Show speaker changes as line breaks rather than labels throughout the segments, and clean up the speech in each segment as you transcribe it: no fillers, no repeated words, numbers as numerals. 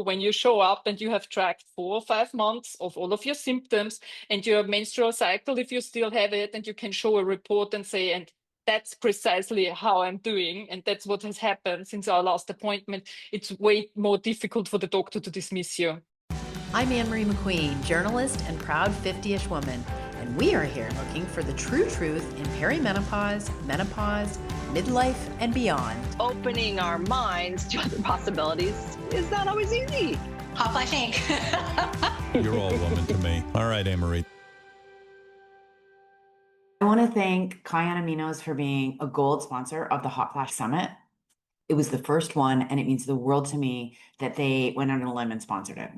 When you show up and you have tracked 4 or 5 months of all of your symptoms and your menstrual cycle, if you still have it, and you can show a report and say, and that's precisely how I'm doing, and that's what has happened since our last appointment, it's way more difficult for the doctor to dismiss you.
I'm Ann Marie McQueen, journalist and proud 50-ish woman, and we are here looking for the true truth in perimenopause, menopause, midlife, and beyond.
Opening our minds to other possibilities is not always easy.
Hotflash Inc.
You're all woman to me. All right, Ann Marie.
I want to thank Kion Aminos for being a gold sponsor of the Hotflash Summit. It was the first one, and it means the world to me that they went on a limb and sponsored it.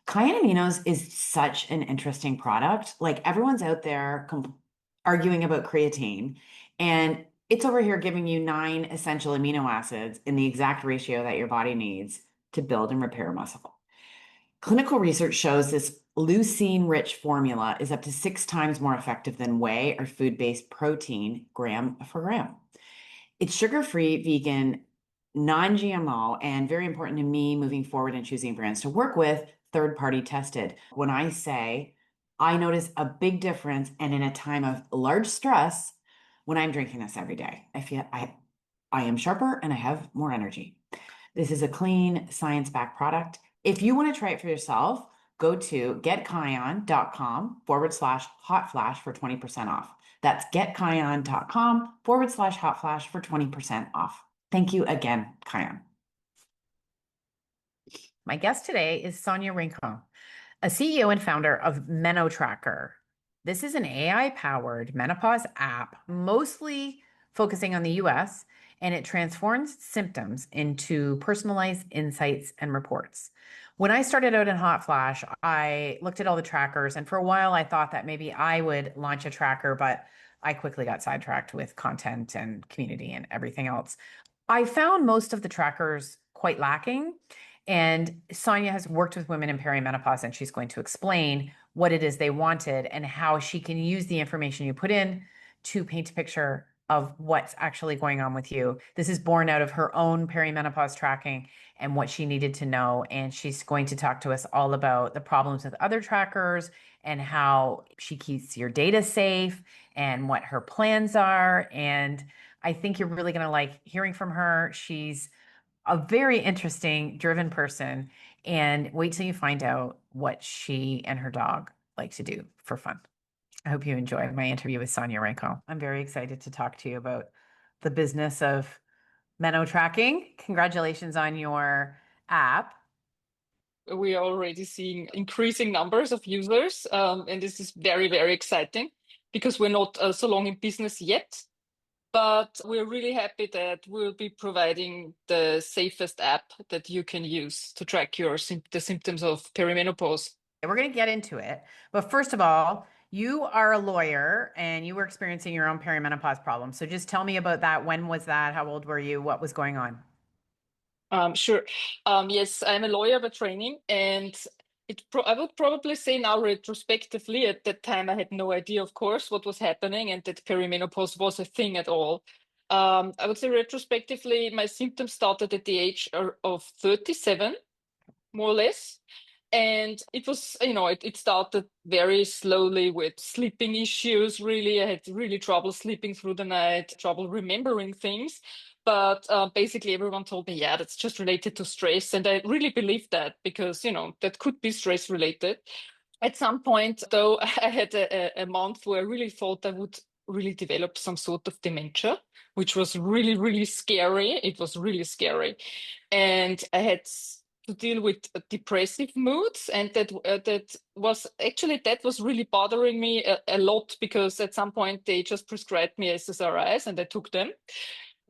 Kion Aminos is such an interesting product. Like, everyone's out there arguing about creatine, and it's over here giving you 9 essential amino acids in the exact ratio that your body needs to build and repair muscle. Clinical research shows this leucine-rich formula is up to 6 times more effective than whey or food-based protein gram for gram. It's sugar-free, vegan, non-GMO, and very important to me moving forward and choosing brands to work with, third-party tested. When I say I notice a big difference, and in a time of large stress, when I'm drinking this every day, I feel I am sharper and I have more energy. This is a clean, science-backed product. If you want to try it for yourself, go to getkion.com/hotflash for 20% off. That's getkion.com/hotflash for 20% off. Thank you again, Kion.
My guest today is Sonja Rincon, a CEO and founder of Meno Tracker. This is an AI-powered menopause app, mostly focusing on the US, and it transforms symptoms into personalized insights and reports. When I started out in Hotflash, I looked at all the trackers, and for a while I thought that maybe I would launch a tracker, but I quickly got sidetracked with content and community and everything else. I found most of the trackers quite lacking, and Sonja has worked with women in perimenopause, and she's going to explain what it is they wanted and how she can use the information you put in to paint a picture of what's actually going on with you. This is born out of her own perimenopause tracking and what she needed to know. And she's going to talk to us all about the problems with other trackers and how she keeps your data safe and what her plans are. And I think you're really going to like hearing from her. She's a very interesting, driven person. And wait till you find out what she and her dog like to do for fun. I hope you enjoyed my interview with Sonja Rincon. I'm very excited to talk to you about the business of Meno tracking. Congratulations on your app.
We are already seeing increasing numbers of users, and this is very, very exciting because we're not so long in business yet. But we're really happy that we'll be providing the safest app that you can use to track the symptoms of perimenopause.
We're going to get into it. But first of all, you are a lawyer and you were experiencing your own perimenopause problem. So just tell me about that. When was that? How old were you? What was going on?
Sure. Yes, I'm a lawyer by training, and I would probably say now retrospectively, at that time I had no idea, of course, what was happening and that perimenopause was a thing at all. I would say retrospectively, my symptoms started at the age of 37, more or less. And it was, it started very slowly with sleeping issues. Really, I had really trouble sleeping through the night, trouble remembering things. But basically, everyone told me, yeah, that's just related to stress. And I really believed that because, that could be stress related. At some point, though, I had a month where I really thought I would really develop some sort of dementia, which was really, really scary. It was really scary. And I had to deal with depressive moods, and that was really bothering me a lot, because at some point they just prescribed me SSRIs and I took them.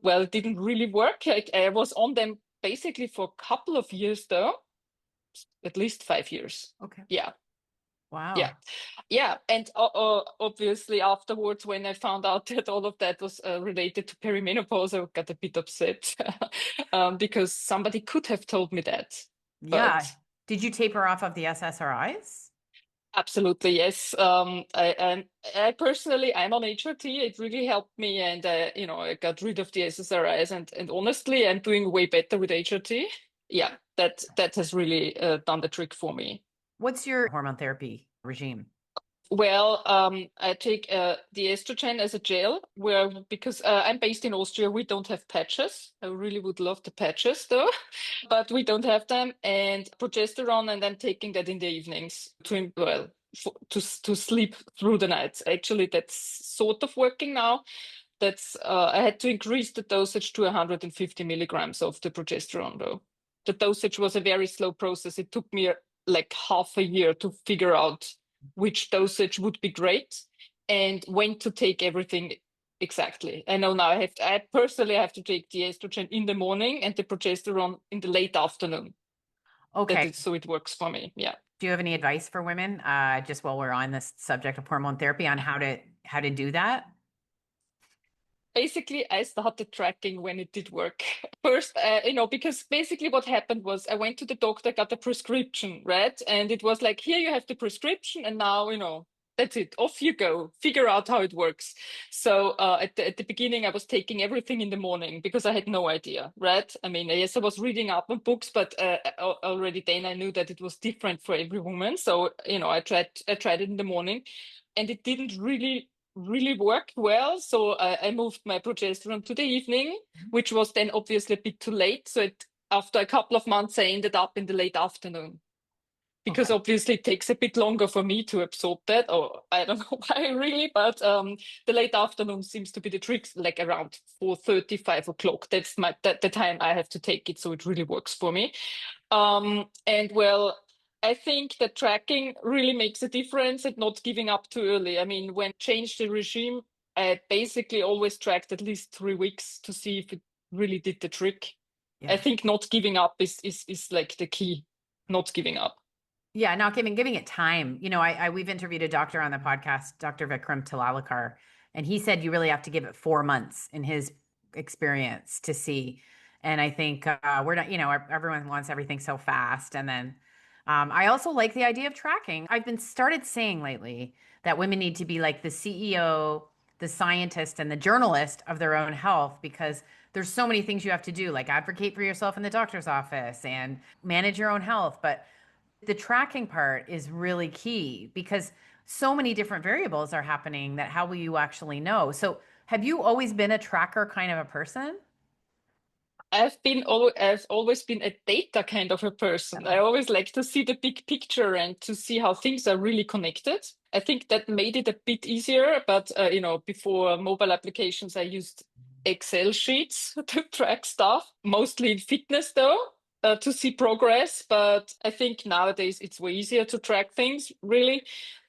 Well, it didn't really work. I was on them basically for a couple of years, though, at least 5 years.
Okay.
Yeah.
Wow.
Yeah. And obviously afterwards, when I found out that all of that was related to perimenopause, I got a bit upset because somebody could have told me that.
Yeah.
But
Did you taper off of the SSRIs?
absolutely, yes. I personally, I'm on HRT. It really helped me, and I got rid of the SSRIs, and honestly, I'm doing way better with HRT. yeah, that has really done the trick for me.
What's your hormone therapy regime?
Well, I take the estrogen as a gel, because I'm based in Austria, we don't have patches. I really would love the patches though, but we don't have them. And progesterone, and I'm taking that in the evenings to sleep through the night. Actually, that's sort of working now. I had to increase the dosage to 150 milligrams of the progesterone though. The dosage was a very slow process. It took me like half a year to figure out which dosage would be great and when to take everything exactly. I know now I personally have to take the estrogen in the morning and the progesterone in the late afternoon.
Okay.
So it works for me. Yeah.
Do you have any advice for women, just while we're on this subject of hormone therapy, on how to do that?
Basically, I started tracking when it did work. First, because basically what happened was I went to the doctor, got a prescription, right? And it was like, here you have the prescription, and now, that's it. Off you go. Figure out how it works. So at the beginning, I was taking everything in the morning because I had no idea, right? I mean, yes, I was reading up on books, but already then I knew that it was different for every woman. So, I tried it in the morning, and it didn't really worked well. So I moved my progesterone to the evening, which was then obviously a bit too late. So after a couple of months, I ended up in the late afternoon because
Okay.
obviously it takes a bit longer for me to absorb that. Or I don't know why really, but the late afternoon seems to be the trick, like around 4:30, 5 o'clock. That's the time I have to take it. So it really works for me. And well, I think that tracking really makes a difference and not giving up too early. I mean, when I changed the regime, I basically always tracked at least 3 weeks to see if it really did the trick.
Yeah.
I think not giving up is like the key, not giving up.
Yeah, not giving it time. We've interviewed a doctor on the podcast, Dr. Vikram Talalakar, and he said you really have to give it 4 months in his experience to see. And I think we're not, everyone wants everything so fast. And then I also like the idea of tracking. I've been started saying lately that women need to be like the CEO, the scientist, and the journalist of their own health, because there's so many things you have to do, like advocate for yourself in the doctor's office and manage your own health. But the tracking part is really key because so many different variables are happening that how will you actually know? So have you always been a tracker kind of a person?
I've always been a data kind of a person. I always like to see the big picture and to see how things are really connected. I think that made it a bit easier, but before mobile applications, I used Excel sheets to track stuff, mostly in fitness though, to see progress. But I think nowadays it's way easier to track things, really.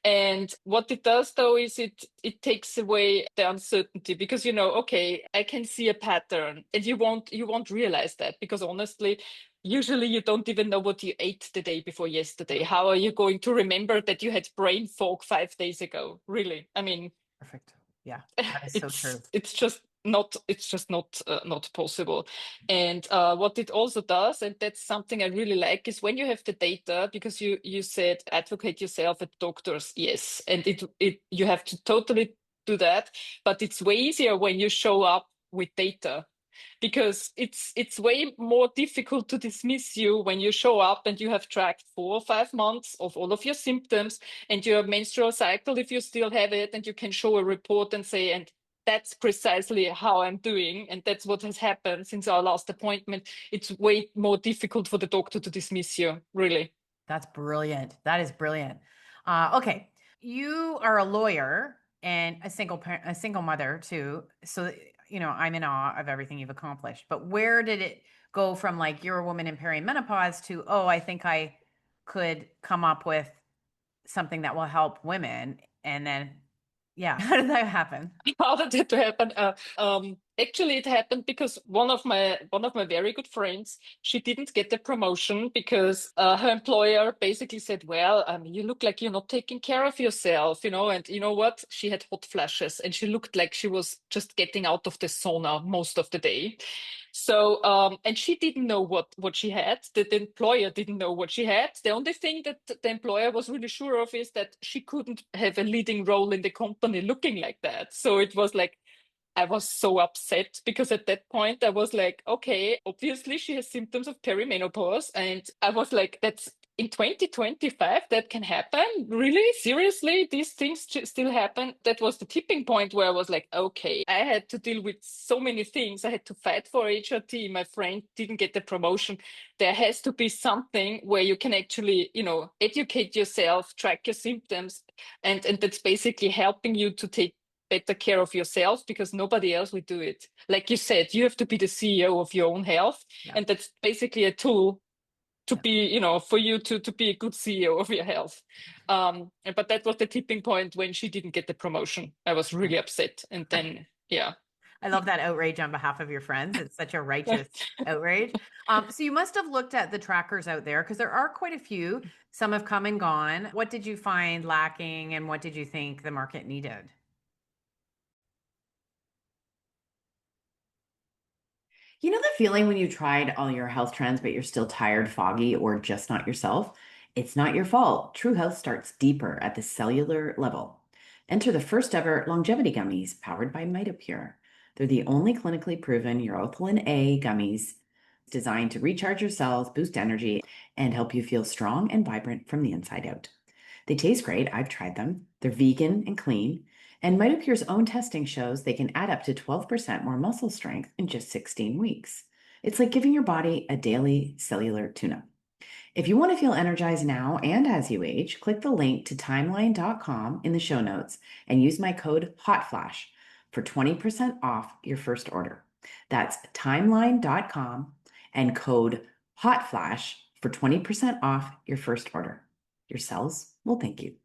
And what it does though is it takes away the uncertainty because okay, I can see a pattern, and you won't realize that because honestly, usually you don't even know what you ate the day before yesterday. How are you going to remember that you had brain fog 5 days ago? Really? I mean,
Perfect. Yeah, that is so true.
it's just not possible. And what it also does, and that's something I really like, is when you have the data, because you said advocate yourself at doctors, yes, and it you have to totally do that, but it's way easier when you show up with data, because it's way more difficult to dismiss you when you show up and you have tracked 4 or 5 months of all of your symptoms and your menstrual cycle if you still have it, and you can show a report and say, and that's precisely how I'm doing, and that's what has happened since our last appointment. It's way more difficult for the doctor to dismiss you, really.
That's brilliant. That is brilliant. Okay, you are a lawyer and a single mother too. So I'm in awe of everything you've accomplished. But where did it go from like you're a woman in perimenopause to I think I could come up with something that will help women, and then yeah, how did that happen?
How did it happen? Actually, it happened because one of my very good friends, she didn't get the promotion because her employer basically said, "Well, you look like you're not taking care of yourself, And you know what? She had hot flashes, and she looked like she was just getting out of the sauna most of the day. So, and she didn't know what she had. The employer didn't know what she had. The only thing that the employer was really sure of is that she couldn't have a leading role in the company looking like that. So it was like, I was so upset because at that point I was like, okay, obviously she has symptoms of perimenopause. And I was like, that's in 2025, that can happen? Really? Seriously? These things still happen? That was the tipping point where I was like, okay, I had to deal with so many things. I had to fight for HRT. My friend didn't get the promotion. There has to be something where you can actually, educate yourself, track your symptoms, and that's basically helping you to take better care of yourself because nobody else will do it. Like you said, you have to be the CEO of your own health.
Yeah.
And that's basically a tool to be, for you to be a good CEO of your health. But that was the tipping point when she didn't get the promotion. I was really upset. And then, yeah.
I love that outrage on behalf of your friends. It's such a righteous outrage. So you must have looked at the trackers out there because there are quite a few. Some have come and gone. What did you find lacking and what did you think the market needed?
You know the feeling when you tried all your health trends, but you're still tired, foggy, or just not yourself? It's not your fault. True health starts deeper at the cellular level. Enter the first ever longevity gummies powered by MitoPure. They're the only clinically proven urolithin A gummies designed to recharge your cells, boost energy, and help you feel strong and vibrant from the inside out. They taste great. I've tried them. They're vegan and clean. And MitoPure's own testing shows they can add up to 12% more muscle strength in just 16 weeks. It's like giving your body a daily cellular tune-up. If you want to feel energized now and as you age, click the link to timeline.com in the show notes and use my code HOTFLASH for 20% off your first order. That's timeline.com and code HOTFLASH for 20% off your first order. Your cells will thank you.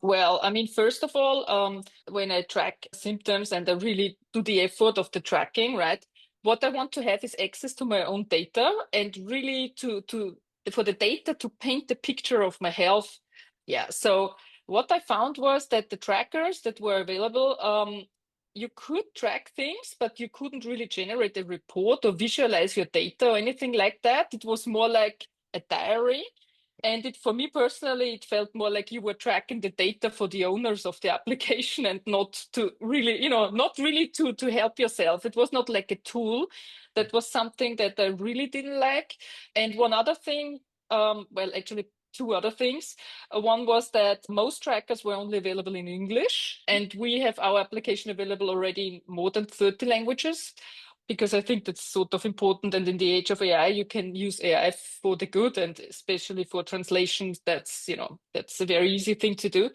Well, I mean, first of all, when I track symptoms and I really do the effort of the tracking, right? What I want to have is access to my own data and really for the data to paint the picture of my health. Yeah. So what I found was that the trackers that were available, you could track things, but you couldn't really generate a report or visualize your data or anything like that. It was more like a diary. And for me personally, it felt more like you were tracking the data for the owners of the application and not to really, not really to help yourself. It was not like a tool. That was something that I really didn't like. And one other thing, well, actually, two other things. One was that most trackers were only available in English, and we have our application available already in more than 30 languages. Because I think that's sort of important. And in the age of AI, you can use AI for the good, and especially for translations, that's a very easy thing to do.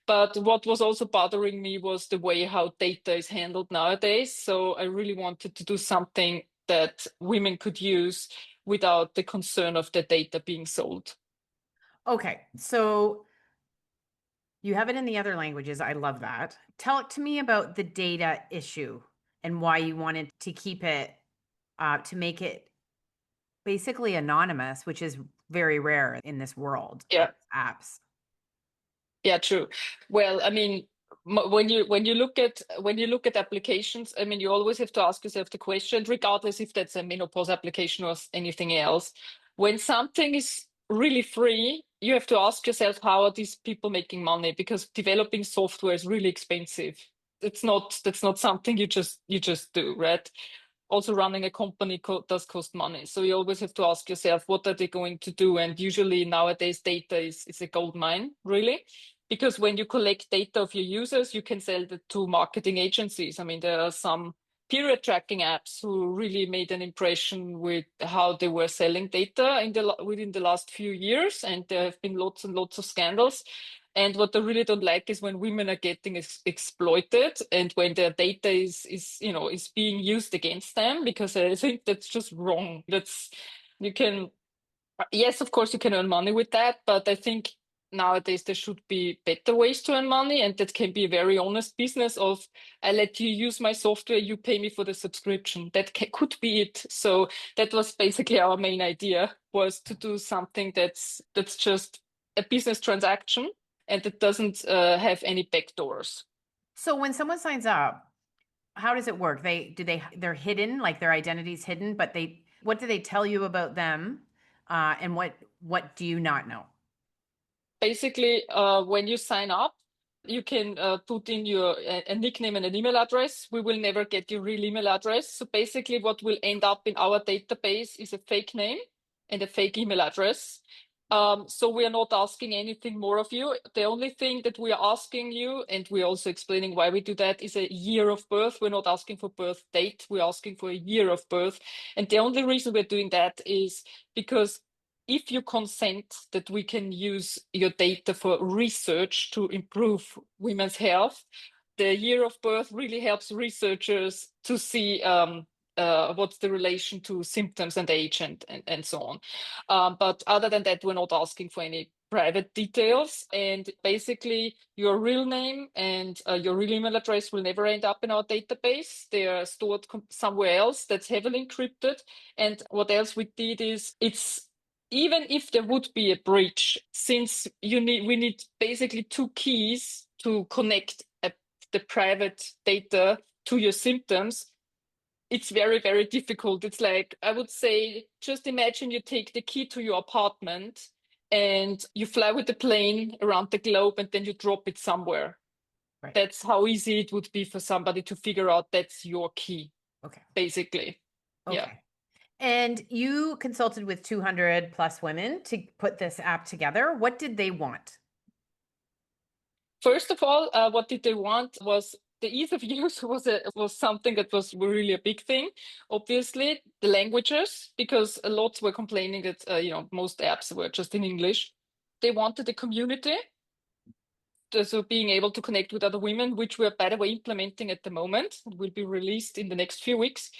But what was also bothering me was the way how data is handled nowadays. So I really wanted to do something that women could use without the concern of the data being sold.
Okay, so you have it in the other languages. I love that. Tell it to me about the data issue and why you wanted to keep it, to make it basically anonymous, which is very rare in this world of apps.
Yeah, true. Well, I mean, when you look at applications, I mean, you always have to ask yourself the question, regardless if that's a menopause application or anything else. When something is really free, you have to ask yourself, how are these people making money? Because developing software is really expensive. That's not something you just do, right? Also, running a company does cost money. So you always have to ask yourself, what are they going to do? And usually nowadays, data is a gold mine, really. Because when you collect data of your users, you can sell it to marketing agencies. I mean, there are some period tracking apps who really made an impression with how they were selling data within the last few years. And there have been lots and lots of scandals. And what I really don't like is when women are getting exploited and when their data is being used against them, because I think that's just wrong. Yes, of course you can earn money with that, but I think nowadays there should be better ways to earn money, and that can be a very honest business of, I let you use my software, you pay me for the subscription. That could be it. So that was basically our main idea, was to do something that's just a business transaction and it doesn't have any backdoors.
So when someone signs up, how does it work? They're hidden, like their identity's hidden, but what do they tell you about them? And what do you not know?
Basically, when you sign up, You can put in a nickname and an email address. We will never get your real email address. So basically what will end up in our database is a fake name and a fake email address. So we are not asking anything more of you. The only thing that we are asking you, and we're also explaining why we do that, is a year of birth. We're not asking for birth date. We're asking for a year of birth. And the only reason we're doing that is because if you consent that we can use your data for research to improve women's health, the year of birth really helps researchers to see what's the relation to symptoms and age and so on. But other than that, we're not asking for any private details. And basically, your real name and your real email address will never end up in our database. They are stored somewhere else that's heavily encrypted. And what else we did is even if there would be a breach, since we need basically two keys to connect the private data to your symptoms, it's very, very difficult. It's like, I would say, just imagine you take the key to your apartment and you fly with the plane around the globe and then you drop it somewhere.
Right.
That's how easy it would be for somebody to figure out that's your key.
Okay.
Basically.
Okay.
Yeah.
And you consulted with 200 plus women to put this app together. What did they want?
First of all, what did they want was the ease of use was something that was really a big thing. Obviously, the languages, because a lot were complaining that most apps were just in English. They wanted a community, so being able to connect with other women, which we're, by the way, implementing at the moment. It will be released in the next few weeks.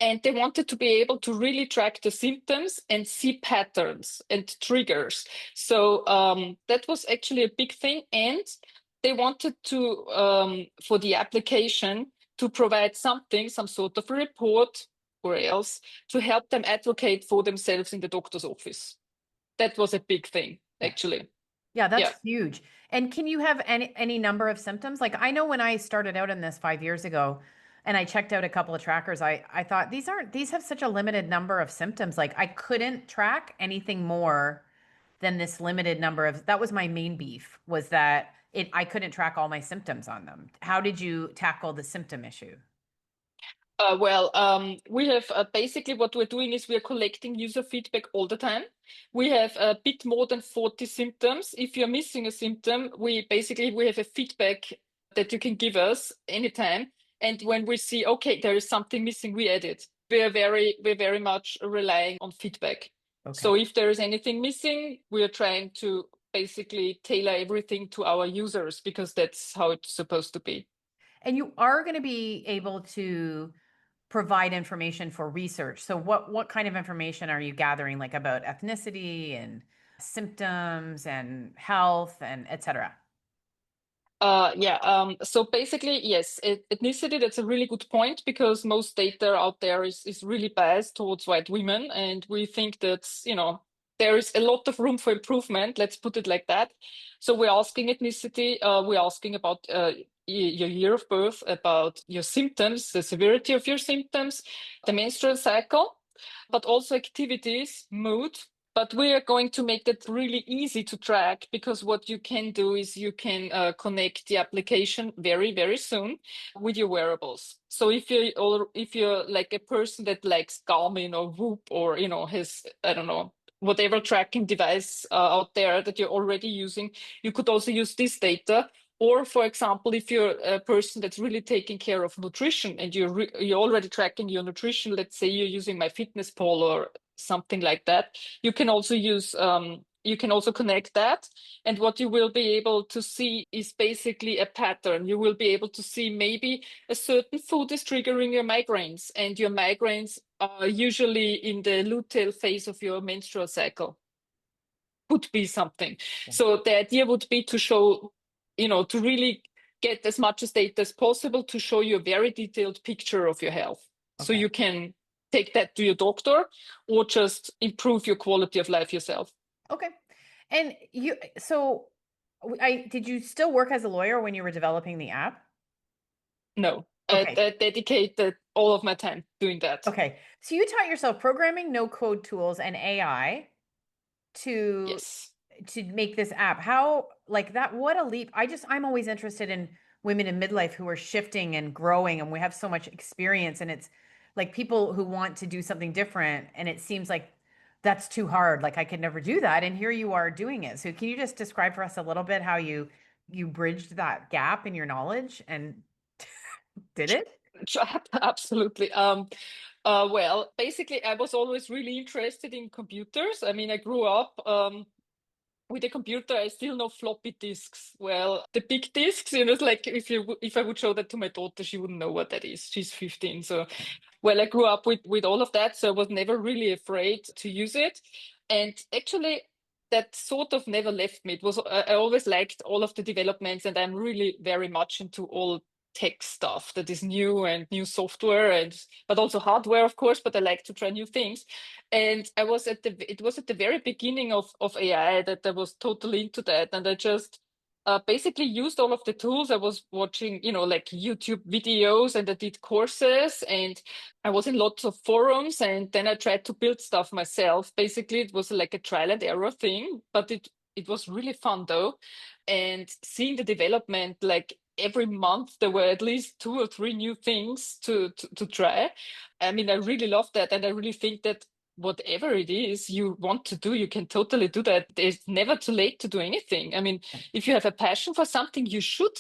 And they wanted to be able to really track the symptoms and see patterns and triggers. So that was actually a big thing. And they wanted to, for the application, to provide some sort of a report or else to help them advocate for themselves in the doctor's office. That was a big thing, actually.
Yeah, that's huge. And can you have any number of symptoms? Like, I know when I started out in this 5 years ago and I checked out a couple of trackers, I thought these have such a limited number of symptoms. Like, I couldn't track anything more than this limited number of, that was my main beef, was that I couldn't track all my symptoms on them. How did you tackle the symptom issue?
We have basically what we're doing is we're collecting user feedback all the time. We have a bit more than 40 symptoms. If you're missing a symptom, we have a feedback that you can give us anytime. And when we see, okay, there is something missing, we add it. We're very much relying on feedback.
Okay.
So if there is anything missing, we are trying to basically tailor everything to our users because that's how it's supposed to be.
And you are going to be able to provide information for research. So what kind of information are you gathering, like about ethnicity and symptoms and health and et cetera?
So basically, yes, ethnicity, that's a really good point because most data out there is really biased towards white women. And we think that, there is a lot of room for improvement. Let's put it like that. So we're asking ethnicity, we're asking about your year of birth, about your symptoms, the severity of your symptoms, the menstrual cycle, but also activities, mood. But we are going to make it really easy to track because what you can do is you can connect the application very, very soon with your wearables. So if you're like a person that likes Garmin or Whoop or has, I don't know, whatever tracking device out there that you're already using, you could also use this data. Or, for example, if you're a person that's really taking care of nutrition and you're already tracking your nutrition, let's say you're using MyFitnessPal or something like that, you can also connect that. And what you will be able to see is basically a pattern. You will be able to see maybe a certain food is triggering your migraines, and your migraines are usually in the luteal phase of your menstrual cycle. Could be something. Yeah. So the idea would be to show, to really get as much data as possible to show you a very detailed picture of your health. Okay. So you can take that to your doctor or just improve your quality of life yourself.
Okay. And did you still work as a lawyer when you were developing the app?
No, okay. I dedicated all of my time doing that.
Okay. So you taught yourself programming, no code tools, and AI to,
yes.
to make this app. How, like that, what a leap. I'm always interested in women in midlife who are shifting and growing, and we have so much experience, and it's like people who want to do something different, and it seems like that's too hard. Like I could never do that. And here you are doing it. So can you just describe for us a little bit how you bridged that gap in your knowledge and did it?
Absolutely. Well, basically, I was always really interested in computers. I mean, I grew up with a computer. I still know floppy disks. Well, the big disks, it's like if I would show that to my daughter, she wouldn't know what that is. She's 15. So, well, I grew up with all of that, so I was never really afraid to use it. And actually, that sort of never left me. It was I always liked all of the developments, and I'm really very much into all tech stuff that is new and new software but also hardware, of course, but I like to try new things. And it was at the very beginning of AI that I was totally into that. And I just basically used all of the tools. I was watching, like YouTube videos, and I did courses, and I was in lots of forums, and then I tried to build stuff myself. Basically, it was like a trial and error thing, but it was really fun though. And seeing the development, like every month there were at least 2 or 3 new things to try. I mean, I really love that, and I really think that whatever it is you want to do, you can totally do that. It's never too late to do anything. I mean, if you have a passion for something, you should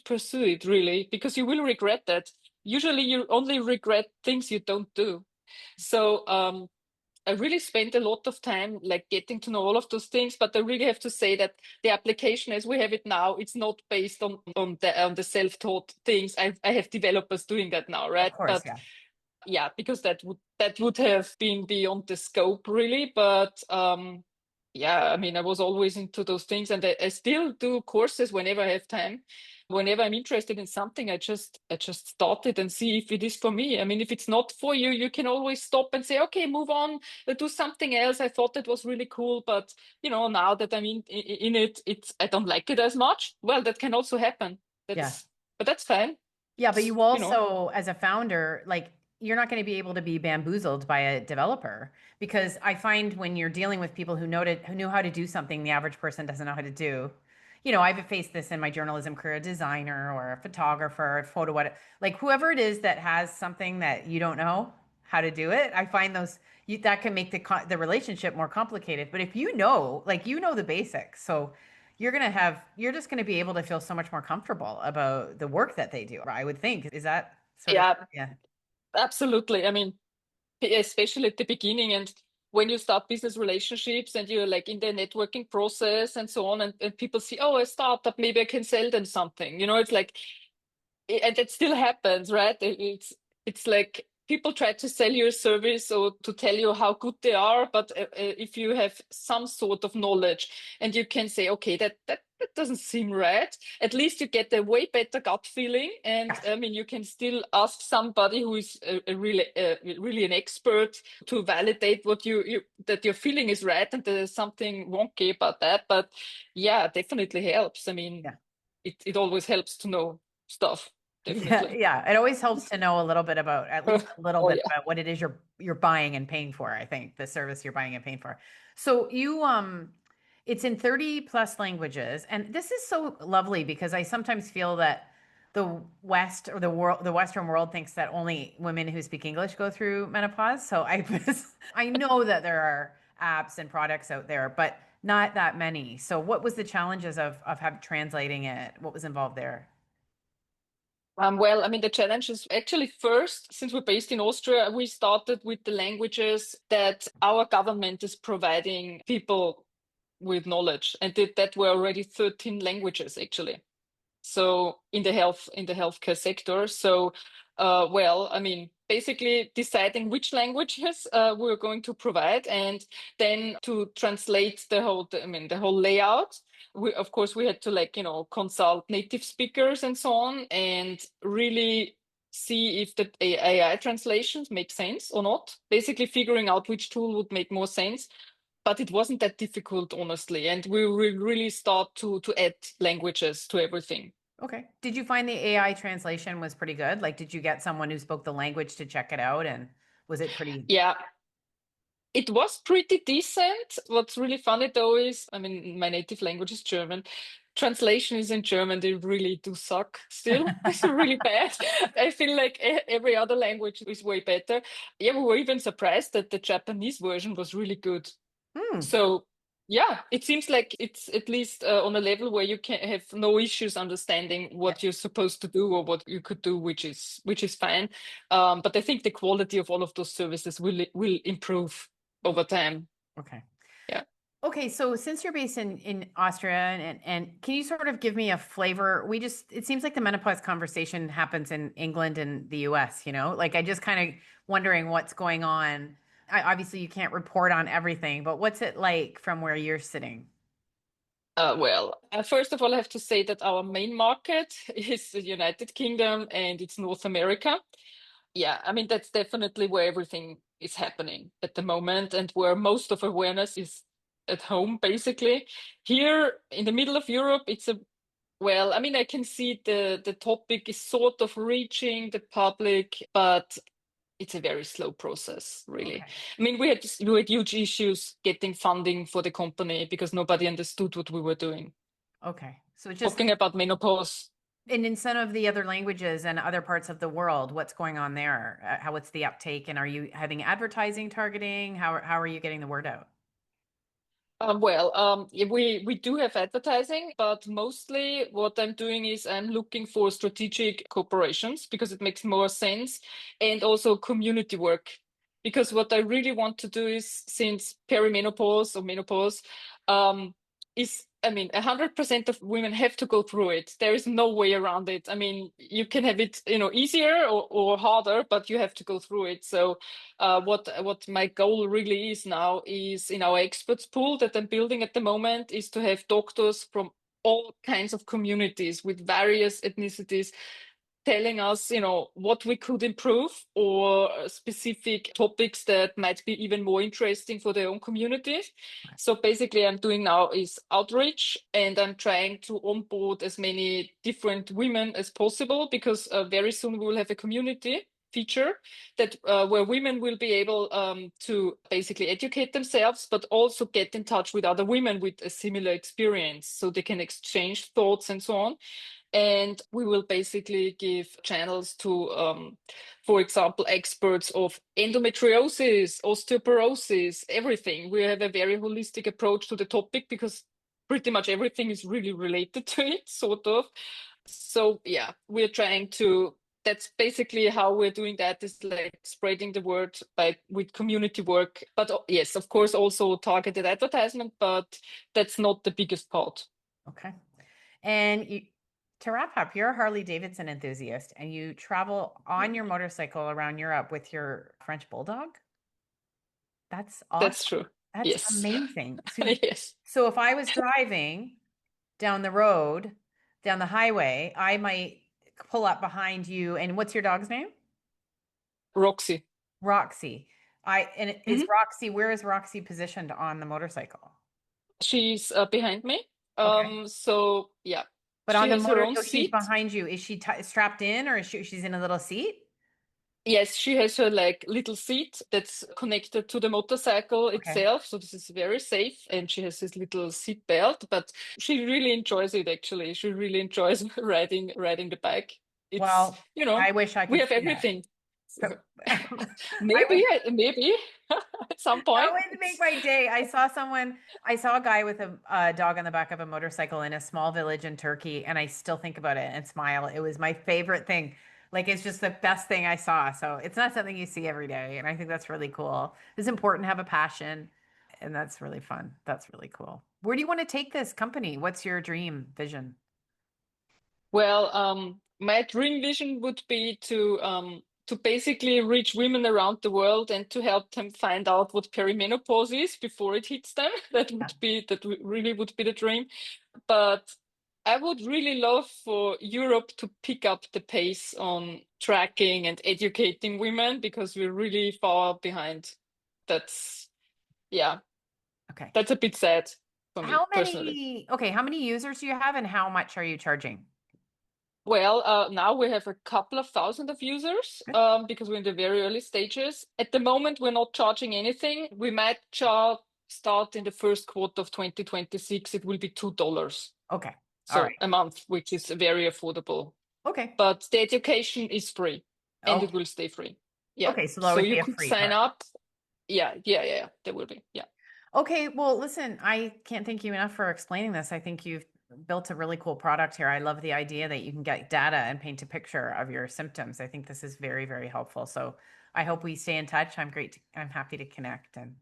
pursue it, really, because you will regret that. Usually you only regret things you don't do. So I really spent a lot of time like getting to know all of those things, but I really have to say that the application as we have it now, it's not based on the self-taught things. I have developers doing that now,
Of
right?
course,
But
yeah.
yeah, because that would have been beyond the scope, really. But yeah, I mean, I was always into those things, and I still do courses whenever I have time. Whenever I'm interested in something, I just start it and see if it is for me. I mean, if it's not for you, you can always stop and say, okay, move on, do something else. I thought that was really cool, but now that I'm in it, I don't like it as much. Well, that can also happen.
Yeah.
But that's fine.
Yeah, but you
You know.
also, as a founder, like you're not going to be able to be bamboozled by a developer because I find when you're dealing with people who knew how to do something the average person doesn't know how to do. I've faced this in my journalism career, a designer or a photographer, a photo, like whoever it is that has something that you don't know how to do it. I find that can make the relationship more complicated. But if like the basics, so you're just going to be able to feel so much more comfortable about the work that they do, I would think. Is that sort of,
Yeah,
yeah.
absolutely. I mean, especially at the beginning, and when you start business relationships and you're like in the networking process and so on, and people see, oh, a startup, maybe I can sell them something. It's like, and it still happens, right? It's like people try to sell you a service or to tell you how good they are, but if you have some sort of knowledge and you can say, okay, that doesn't seem right, at least you get a way better gut feeling. And I mean, you can still ask somebody who is really an expert to validate what that your feeling is right and there's something wonky about that. But yeah, definitely helps. I mean,
Yeah.
it always helps to know stuff.
Yeah,
Definitely.
yeah. It always helps to know a little bit about, at least a little
Oh
bit
yeah.
about what it is you're buying and paying for, I think, the service you're buying and paying for. So it's in 30 plus languages. And this is so lovely because I sometimes feel that the West or the Western world thinks that only women who speak English go through menopause. So I know that there are apps and products out there, but not that many. So what was the challenges of translating it? What was involved there?
Well, I mean, the challenge is actually first, since we're based in Austria, we started with the languages that our government is providing people with knowledge, and that were already 13 languages actually. So in the healthcare sector. So well, I mean, basically deciding which languages we're going to provide, and then to translate the whole layout. Of course we had to consult native speakers and so on, and really see if the AI translations make sense or not, basically figuring out which tool would make more sense. But it wasn't that difficult, honestly, and we will really start to add languages to everything.
Okay. Did you find the AI translation was pretty good? Like, did you get someone who spoke the language to check it out? And was it pretty?
Yeah, It was pretty decent. What's really funny though is, I mean, my native language is German. Translation is in German. They really do suck still. It's really bad. I feel like every other language is way better. Yeah, we were even surprised that the Japanese version was really good.
Hmm.
So yeah, it seems like it's at least on a level where you can have no issues understanding what you're supposed to do or what you could do, which is fine. But I think the quality of all of those services will improve over time.
Okay.
Yeah.
Okay, so since you're based in Austria and can you sort of give me a flavor? It seems like the menopause conversation happens in England and the US, Like I just kind of wondering what's going on. Obviously you can't report on everything, but what's it like from where you're sitting?
First of all, I have to say that our main market is the United Kingdom and it's North America. Yeah, I mean, that's definitely where everything is happening at the moment and where most of awareness is at home, basically. Here in the middle of Europe, I mean, I can see the topic is sort of reaching the public, but it's a very slow process, really.
Okay.
I mean, we had huge issues getting funding for the company because nobody understood what we were doing.
Okay. So just
Talking about menopause.
and in some of the other languages and other parts of the world, what's going on there? What's the uptake? And are you having advertising targeting? How are you getting the word out?
Yeah, we do have advertising, but mostly what I'm doing is I'm looking for strategic cooperations because it makes more sense, and also community work. Because what I really want to do is, since perimenopause or menopause, is, I mean, 100% of women have to go through it. There is no way around it. I mean, you can have it, easier or harder, but you have to go through it. So what my goal really is now is, in our experts pool that I'm building at the moment, is to have doctors from all kinds of communities with various ethnicities telling us, what we could improve or specific topics that might be even more interesting for their own communities. So basically I'm doing now is outreach, and I'm trying to onboard as many different women as possible, because very soon we will have a community feature that where women will be able to basically educate themselves, but also get in touch with other women with a similar experience so they can exchange thoughts and so on. And we will basically give channels to, for example, experts of endometriosis, osteoporosis, everything. We have a very holistic approach to the topic because pretty much everything is really related to it, sort of. So yeah, we're trying to, that's basically how we're doing that, is like spreading the word with community work. But yes, of course, also targeted advertisement, but that's not the biggest part.
Okay. And to wrap up, you're a Harley Davidson enthusiast and you travel on your motorcycle around Europe with your French bulldog. That's awesome.
That's true.
That's
Yes.
amazing.
Yes.
So if I was driving down the road, down the highway, I might pull up behind you. And what's your dog's name?
Roxy.
Roxy. Is Roxy, where is Roxy positioned on the motorcycle?
She's behind me.
Okay.
So yeah,
But
she
on the
has her
motor,
own
so she's
seat.
behind you. Is she strapped in or she's in a little seat?
Yes, she has her like little seat that's connected to the motorcycle
Okay.
itself. So this is very safe. And she has this little seat belt, but she really enjoys it actually. She really enjoys riding the bike. It's,
Well, I wish I
we
could
have
see that.
everything.
But I
Maybe, maybe at some
that
point.
would make my day. I saw a guy with a dog on the back of a motorcycle in a small village in Turkey, and I still think about it and smile. It was my favorite thing. Like, it's just the best thing I saw. So it's not something you see every day. And I think that's really cool. It's important to have a passion, and that's really fun. That's really cool. Where do you want to take this company? What's your dream vision?
Well, my dream vision would be to basically reach women around the world and to help them find out what perimenopause is before it hits them. Really would be the dream. But I would really love for Europe to pick up the pace on tracking and educating women, because we're really far behind. That's, yeah,
Okay.
that's a bit sad for me personally.
How many users do you have and how much are you charging?
Well, now we have a couple of thousand of users because we're in the very early stages. At the moment, we're not charging anything. We might start in the first quarter of 2026. It will be $2.
Okay.
So
All right.
a month, which is very affordable.
Okay.
But the education is free and it
Okay.
will stay free. Yeah.
Okay. So there'll always
you
be a
could
free
sign
part.
up. Yeah. There will be. Yeah.
Okay. Well, listen, I can't thank you enough for explaining this. I think you've built a really cool product here. I love the idea that you can get data and paint a picture of your symptoms. I think this is very, very helpful. So I hope we stay in touch. I'm happy to connect, and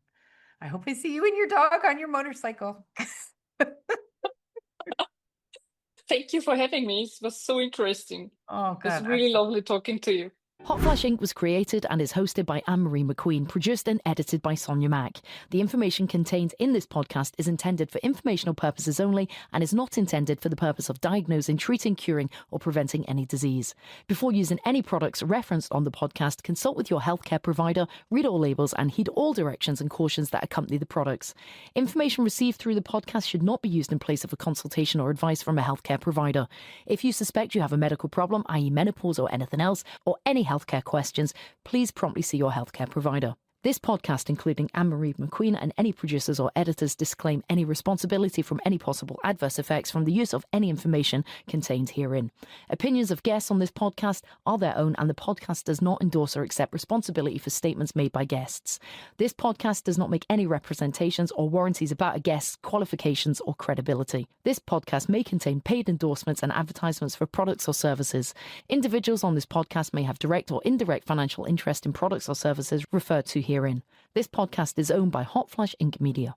I hope I see you and your dog on your motorcycle.
Thank you for having me. It was so interesting.
Oh,
It was
good.
really lovely talking to you.
Hotflash Inc. was created and is hosted by Ann Marie McQueen, produced and edited by Sonja Mack. The information contained in this podcast is intended for informational purposes only and is not intended for the purpose of diagnosing, treating, curing, or preventing any disease. Before using any products referenced on the podcast, consult with your healthcare provider, read all labels, and heed all directions and cautions that accompany the products. Information received through the podcast should not be used in place of a consultation or advice from a healthcare provider. If you suspect you have a medical problem, i.e. menopause or anything else, or any healthcare questions, please promptly see your healthcare provider. This podcast, including Ann Marie McQueen and any producers or editors, disclaim any responsibility from any possible adverse effects from the use of any information contained herein. Opinions of guests on this podcast are their own, and the podcast does not endorse or accept responsibility for statements made by guests. This podcast does not make any representations or warranties about a guest's qualifications or credibility. This podcast may contain paid endorsements and advertisements for products or services. Individuals on this podcast may have direct or indirect financial interest in products or services referred to herein. This podcast is owned by Hotflash Inc. Media.